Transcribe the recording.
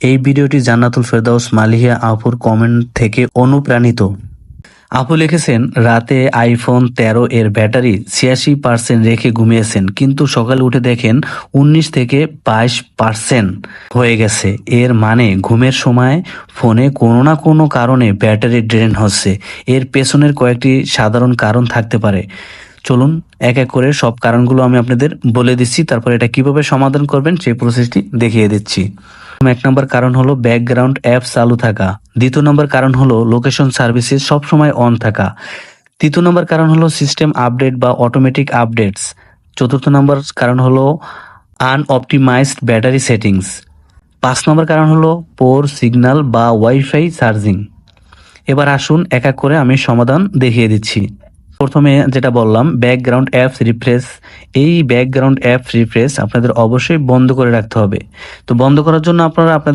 এই ভিডিওটি জান্নাতুল ফেরদাউস মালিহা আপুর কমেন্ট থেকে অনুপ্রাণিত। আপু লিখেছেন, রাতে আইফোন 13 এর ব্যাটারি 86% রেখে ঘুমিয়েছেন, কিন্তু সকালে উঠে দেখেন 19 থেকে 22% হয়ে গেছে। এর মানে ঘুমের সময় ফোনে কোনো না কোনো কারণে ব্যাটারি ড্রেন হচ্ছে। এর পেছনের কয়েকটি সাধারণ কারণ থাকতে পারে। চলুন এক এক করে সব কারণগুলো আমি আপনাদের বলে দিচ্ছি, তারপর এটা কিভাবে সমাধান করবেন সেই প্রসেসটি দেখিয়ে দিচ্ছি। এক নম্বর কারণ হলো ব্যাকগ্রাউন্ড অ্যাপ চালু থাকা। দ্বিতীয় নম্বর কারণ হলো লোকেশন সার্ভিসেস সবসময় অন থাকা। তৃতীয় নম্বর কারণ হলো সিস্টেম আপডেট বা অটোমেটিক আপডেটস। চতুর্থ নম্বর কারণ হলো আনঅপটিমাইজড ব্যাটারি সেটিংস। 5 নম্বর কারণ হলো পোর সিগন্যাল বা ওয়াইফাই চার্জিং। এবার আসুন এক এক করে আমি সমাধান দেখিয়ে দিচ্ছি। প্রথমে যেটা বললাম ব্যাকগ্রাউন্ড অ্যাপস রিফ্রেশ, এই ব্যাকগ্রাউন্ড অ্যাপস রিফ্রেশ আপনাদের অবশ্যই বন্ধ করে রাখতে হবে। তো বন্ধ করার জন্য আপনারা আপনাদের